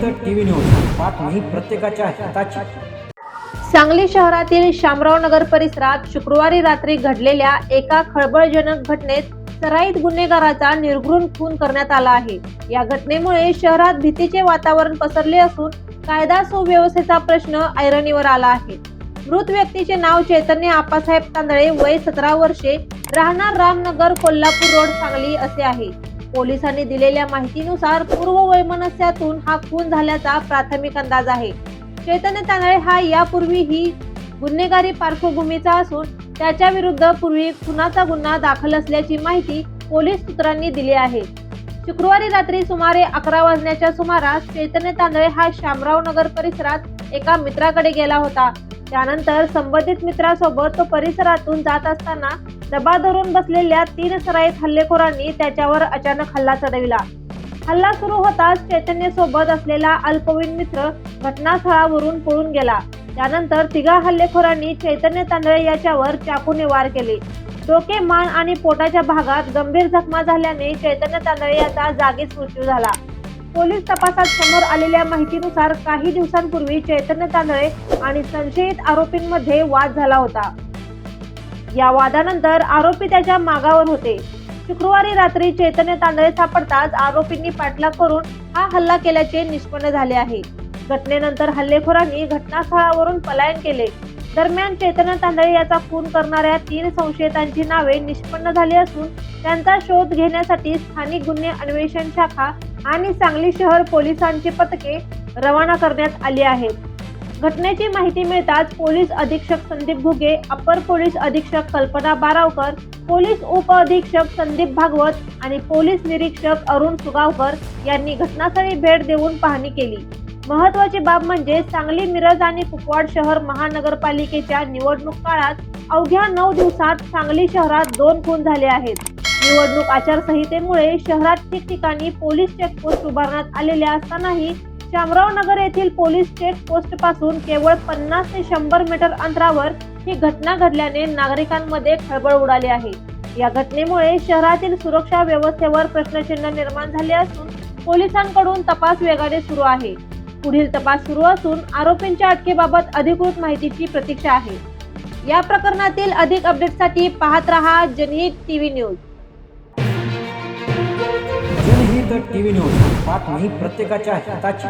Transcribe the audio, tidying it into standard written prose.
जनहित TV news, बातमी प्रत्येकाच्या हिताची। सांगली शहरातील शामराव नगर परिसरात शुक्रवारी रात्री घडलेल्या एका खळबळजनक घटनेत सराईत गुन्हेगाराचा निर्घृण खून करण्यात आला आहे। या घटनेमुळे शहरात भीतीचे वातावरण पसरले असून कायदा सुव्यवस्थेचा प्रश्न ऐरणीवर आला आहे। मृत व्यक्तीचे नाव चैतन्य आप्पासाहेब तांदळे, वय 17 वर्षे, राहणार रामनगर, कोल्हापूर रोड, सांगली असे आहे। पोलिसांनी दिलेल्या माहितीनुसार पूर्व वैमनस्यातून हा खून झाल्याचा प्राथमिक अंदाज आहे। चैतन्य तांदळे हा यापूर्वीही गुन्हेगारी पार्श्वभूमीचा असून त्याच्या विरुद्ध पूर्वी खुनाचा गुन्हा दाखल असल्याची माहिती पोलीस सूत्रांनी दिली आहे। शुक्रवारी रात्री सुमारे 11 वाजण्याच्या सुमारास चैतन्य तांदळे हा शामराव नगर परिसरात एका मित्राकडे गेला होता। त्यानंतर संबंधित मित्रासोबत तो परिसरातून जात असताना दबा धरून बसलेल्या 3 सराईत हल्लेखोरांनी त्याच्यावर अचानक हल्ला चढविला। हल्ला सुरू होताच चैतन्य सोबत असलेला अल्पवयीन मित्र घटनास्थळावरून पळून गेला। त्यानंतर 3 हल्लेखोरांनी चैतन्य तांदळे याच्यावर चाकूने वार केले। डोके, मान आणि पोटाच्या भागात गंभीर जखमा झाल्याने चैतन्य तांदळे याचा जागीच मृत्यू झाला। पोलीस तपासात समोर आलेल्या माहितीनुसार काही दिवसांपूर्वी चैतन्य तांदळे आणि संशयित आरोपींमध्ये वाद झाला होता। या वादानंतर आरोपी त्याच्या मागावर होते। शुक्रवारी रात्री चैतन्य तांदळे सापडताच आरोपींनी पाठलाग करून हा हल्ला केल्याचे निष्पन्न झाले आहे। घटनेनंतर हल्लेखोरांनी घटनास्थळावरून पलायन केले। दरम्यान चैतन्य तांदळे याचा खून करणाऱ्या 3 संशयितांची नावे निष्पन्न झाली असून त्यांचा शोध घेण्यासाठी स्थानिक गुन्हे अन्वेषण शाखा आणि सांगली शहर पोलिसांची पथके रवाना करण्यात आली आहेत। घटनेची माहिती मिळताच पोलीस अधीक्षक संदीप घुगे, अपर पोलीस अधीक्षक कल्पना बारावकर, पोलीस उप अधीक्षक संदीप भागवत आणि पोलीस निरीक्षक अरुण सुगावकर यांनी घटनास्थळी भेट देऊन पाहणी केली। महत्त्वाची बाब म्हणजे सांगली, मिरज आणि कुपवाड शहर महानगरपालिकेच्या निवडणूक काळात अवघ्या 9 दिवसात सांगली शहरात 2 खून झाले आहेत। निवडणूक आचारसंहितेमुळे शहरात ठिकठिकाणी पोलीस चेकपोस्ट उभारण्यात आलेल्या असतानाही शामराव नगर येथील पोलीस चेकपोस्ट पासून केवळ 50 ते 100 मीटर अंतरावर ही घटना घडल्याने नागरिकांमध्ये खळबळ उडाली आहे। या घटनेमुळे शहरातील सुरक्षा व्यवस्थेवर प्रश्नचिन्ह निर्माण झाले असून पोलिसांकडून तपास वेगाने सुरू आहे। पुढील तपास सुरू असून आरोपींच्या अटकेबाबत अधिकृत माहितीची प्रतीक्षा आहे। या प्रकरणातील अधिक अपडेटसाठी पाहत रहा जनहित टीव्ही न्यूज। जनहित टीव्ही न्यूज, बातमी प्रत्येकाच्या हिताची।